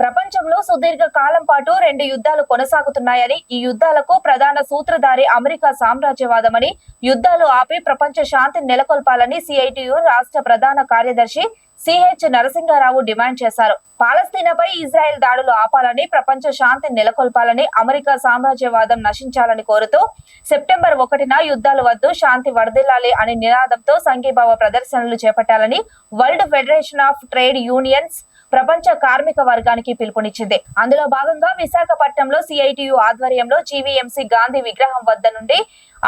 ప్రపంచంలో సుదీర్ఘ కాలం పాటు 2 యుద్ధాలు కొనసాగుతున్నాయని, ఈ యుద్ధాలకు ప్రధాన సూత్రధారి అమెరికా సామ్రాజ్యవాదమని, యుద్ధాలు ఆపి ప్రపంచ శాంతిని నెలకొల్పాలని సిఐటియు రాష్ట్ర ప్రధాన కార్యదర్శి సిహెచ్ నరసింహారావు డిమాండ్ చేశారు. పాలస్తీనాపై ఇజ్రాయెల్ దాడులు ఆపాలని, ప్రపంచ శాంతిని నెలకొల్పాలని, అమెరికా సామ్రాజ్యవాదం నశించాలని కోరుతూ సెప్టెంబర్ 1న యుద్ధాలు వద్దు, శాంతి వర్ధిల్లాలి అనే నినాదంతో సంఘీభావ ప్రదర్శనలు చేపట్టాలని world federation of trade unions ప్రపంచ కార్మిక వర్గానికి పిలుపునిచ్చింది. అందులో భాగంగా విశాఖపట్నంలో సిఐటియు ఆధ్వర్యంలో జీవీఎంసీ గాంధీ విగ్రహం వద్ద నుండి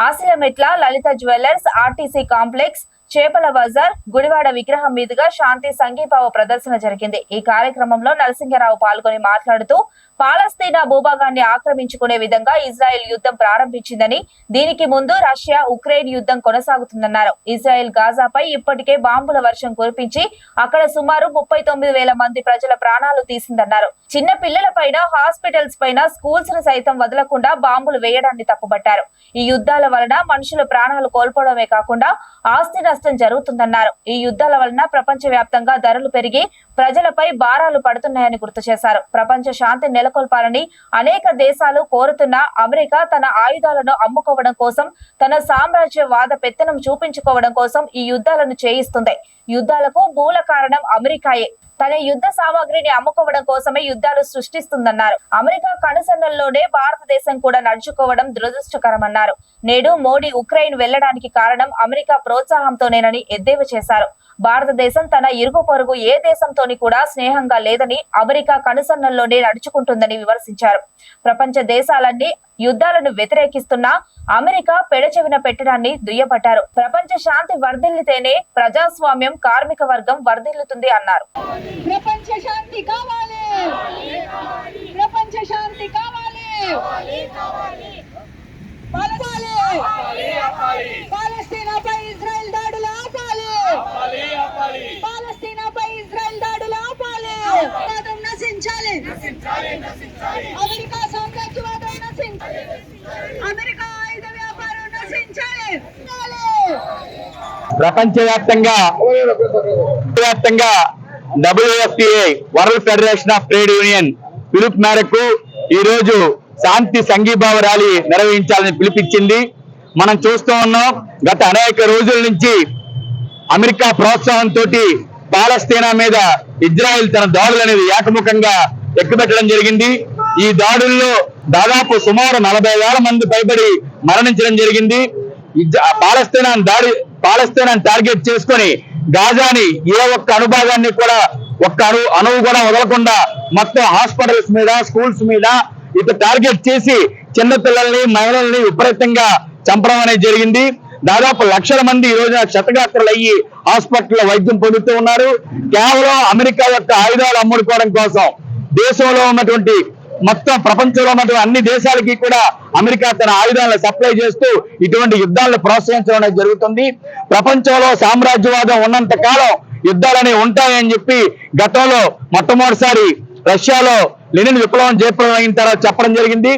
ఆసిలమెట్ల, లలిత జ్యువెలర్స్, ఆర్టీసీ కాంప్లెక్స్, చేపల బజార్, గుడివాడ విగ్రహం మీదుగా శాంతి సంఘీభావ ప్రదర్శన జరిగింది. ఈ కార్యక్రమంలో నరసింహారావు పాల్గొని మాట్లాడుతూ పాలస్తీనా భూభాగాన్ని ఆక్రమించుకునే విధంగా ఇజ్రాయెల్ యుద్ధం ప్రారంభించిందని, దీనికి ముందు రష్యా ఉక్రెయిన్ యుద్ధం కొనసాగుతుందన్నారు. ఇజ్రాయెల్ గాజాపై ఇప్పటికే బాంబుల వర్షం కురిపించి అక్కడ సుమారు 39,000 మంది ప్రజల ప్రాణాలు తీసిందన్నారు. చిన్న పిల్లల పైన, హాస్పిటల్స్ పైన, స్కూల్స్ ను సైతం వదలకుండా బాంబులు వేయడాన్ని తప్పుబట్టారు. ఈ యుద్ధాల వలన మనుషుల ప్రాణాలు కోల్పోవడమే కాకుండా ఆస్తి నష్టం జరుగుతుందన్నారు. ఈ యుద్ధాల వలన ప్రపంచ వ్యాప్తంగా ధరలు పెరిగి ప్రజలపై భారాలు పడుతున్నాయని గుర్తు చేశారు. ప్రపంచ శాంతి నెలకొల్పాలని అనేక దేశాలు కోరుతున్నా అమెరికా తన ఆయుధాలను అమ్ముకోవడం కోసం, తన సామ్రాజ్యవాద పెత్తనం చూపించుకోవడం కోసం ఈ యుద్ధాలను చేయిస్తుంది. యుద్ధాలకు మూల కారణం అమెరికాయే. తన యుద్ధ సామాగ్రిని అమ్ముకోవడం కోసమే యుద్ధాలు సృష్టిస్తుందన్నారు. అమెరికా కనుసన్నల్లోనే భారతదేశం కూడా నడుచుకోవడం దురదృష్టకరమన్నారు. నేడు మోడీ ఉక్రెయిన్ వెళ్లడానికి కారణం అమెరికా ప్రోత్సాహంతోనేనని ఎద్దేవా చేశారు. భారతదేశం తన ఇరుగు పొరుగు ఏ దేశంతోని కూడా స్నేహంగా లేదని, అమెరికా కనుసన్నల్లోనే నడుచుకుంటుందని విమర్శించారు. ప్రపంచ దేశాలన్నీ యుద్ధాలను వ్యతిరేకిస్తున్నా అమెరికా పెడచెవిన పెట్టడాన్ని దుయ్యబట్టారు. ప్రపంచ శాంతి వర్ధిల్లితేనే ప్రజాస్వామ్యం, కార్మిక వర్గం వర్ధిల్లుతుంది అన్నారు. ప్రపంచ శాంతి కావాలి, ప్రపంచ శాంతి కావాలి, పాలస్తీనాపై ఇజ్రాయెల్ దాడులు ఆపాలి, పాలస్తీనాపై ఇజ్రాయెల్ దాడులు ఆపాలి, వాదం నశించాలి, అమెరికా సామ్రాజ్యవాదం నశించాలి, అమెరికా ఆయుధ వ్యాపారం నశించాలి. ప్రపంచవ్యాప్తంగా WFTA world federation of trade union పిలుపు మేరకు ఈ రోజు శాంతి సంఘీభావ ర్యాలీ నిర్వహించాలని పిలుపిచ్చింది. మనం చూస్తూ ఉన్నాం, గత అనేక రోజుల నుంచి అమెరికా ప్రోత్సాహంతో పాలస్తీనా మీద ఇజ్రాయెల్ తన దాడులు అనేది ఏకముఖంగా ఎక్కుపెట్టడం జరిగింది. ఈ దాడుల్లో దాదాపు సుమారు 40,000 మంది పైబడి మరణించడం జరిగింది. పాలస్తీనాను టార్గెట్ చేసుకొని గాజాని ఏ ఒక్క అనుభాగాన్ని కూడా, ఒక్క అణువు కూడా వదలకుండా మొత్తం హాస్పిటల్స్ మీద, స్కూల్స్ మీద ఇటు టార్గెట్ చేసి చిన్న పిల్లల్ని, మహిళల్ని విపరీతంగా చంపడం అనేది జరిగింది. దాదాపు లక్షల మంది ఈ రోజున క్షతగాత్రులు అయ్యి హాస్పిటల్లో వైద్యం పొందుతూ ఉన్నారు. కేవలం అమెరికా యొక్క ఆయుధాలు అమ్ముడుకోవడం కోసం దేశంలో ఉన్నటువంటి, మొత్తం ప్రపంచంలో ఉన్నటువంటి అన్ని దేశాలకి కూడా అమెరికా తన ఆయుధాలను సప్లై చేస్తూ ఇటువంటి యుద్ధాలను ప్రోత్సహించడం అనేది జరుగుతుంది. ప్రపంచంలో సామ్రాజ్యవాదం ఉన్నంత కాలం యుద్ధాలనే ఉంటాయని చెప్పి గతంలో మొట్టమొదటిసారి రష్యాలో లెనిన్ విప్లవం అయిన తర్వాత చెప్పడం జరిగింది.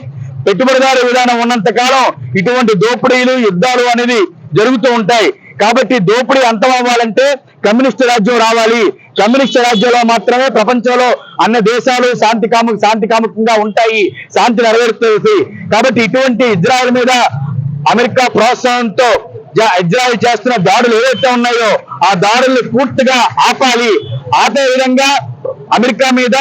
పెట్టుబడిదారు విధానం ఉన్నంత కాలం ఇటువంటి దోపిడీలు, యుద్ధాలు అనేది జరుగుతూ ఉంటాయి. కాబట్టి దోపిడీ అంతం అవ్వాలంటే కమ్యూనిస్టు రాజ్యం రావాలి. కమ్యూనిస్టు రాజ్యంలో మాత్రమే ప్రపంచంలో అన్ని దేశాలు శాంతి కాముకంగా ఉంటాయి, శాంతి నెరవేరుతుంది. కాబట్టి ఇటువంటి ఇజ్రాయెల్ మీద అమెరికా ప్రోత్సాహంతో ఇజ్రాయెల్ చేస్తున్న దాడులు ఏవైతే ఉన్నాయో ఆ దాడుల్ని పూర్తిగా ఆపాలి. ఆపే విధంగా అమెరికా మీద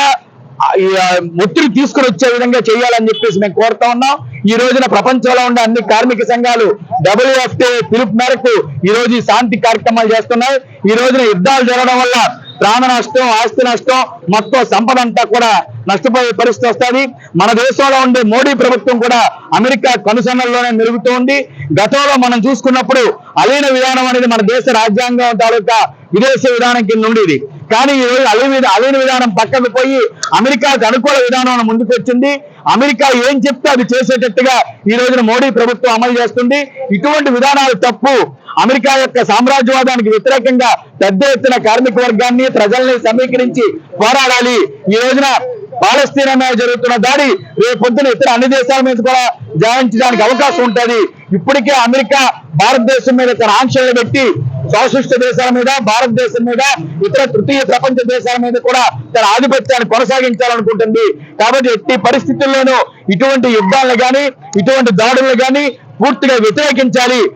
ఒత్తిడి తీసుకుని వచ్చే విధంగా చేయాలని చెప్పేసి మేము కోరుతా ఉన్నాం. ఈ రోజున ప్రపంచంలో ఉండే అన్ని కార్మిక సంఘాలు WFTA పిలుపు మేరకు ఈ రోజు ఈ శాంతి కార్యక్రమాలు చేస్తున్నాయి. ఈ రోజున యుద్ధాలు జరగడం వల్ల ప్రాణ నష్టం, ఆస్తి నష్టం, మొత్తం సంపద అంతా కూడా నష్టపోయే పరిస్థితి వస్తుంది. మన దేశంలో ఉండే మోడీ ప్రభుత్వం కూడా అమెరికా కనుసన్నల్లోనే మెరుగుతూ ఉంది. గతంలో మనం చూసుకున్నప్పుడు అలీన విధానం అనేది మన దేశ రాజ్యాంగం తాలూకా విదేశీ విధానం కింద ఉండేది. కానీ ఈ రోజు అలీన విధానం పక్కకు పోయి అమెరికాకు అనుకూల విధానం ముందుకు వచ్చింది. అమెరికా ఏం చెప్తే అది చేసేటట్టుగా ఈ రోజున మోడీ ప్రభుత్వం అమలు చేస్తుంది. ఇటువంటి విధానాలు తప్పు. అమెరికా యొక్క సామ్రాజ్యవాదానికి వ్యతిరేకంగా పెద్ద ఎత్తున కార్మిక వర్గాన్ని, ప్రజల్ని సమీకరించి పోరాడాలి. ఈ రోజున పాలస్తీనా మీద జరుగుతున్న దాడి రేపొద్దున ఇతర అన్ని దేశాల మీద కూడా జాయించడానికి అవకాశం ఉంటుంది. ఇప్పటికే అమెరికా భారతదేశం మీద తన ఆంక్షలు పెట్టి సోషలిస్ట్ దేశాల మీద, భారతదేశం మీద, ఇతర తృతీయ ప్రపంచ దేశాల మీద కూడా తన ఆధిపత్యాన్ని కొనసాగించాలనుకుంటుంది. కాబట్టి ఎట్టి పరిస్థితుల్లోనూ ఇటువంటి యుద్ధాలను కానీ, ఇటువంటి దాడులను కానీ పూర్తిగా వ్యతిరేకించాలి.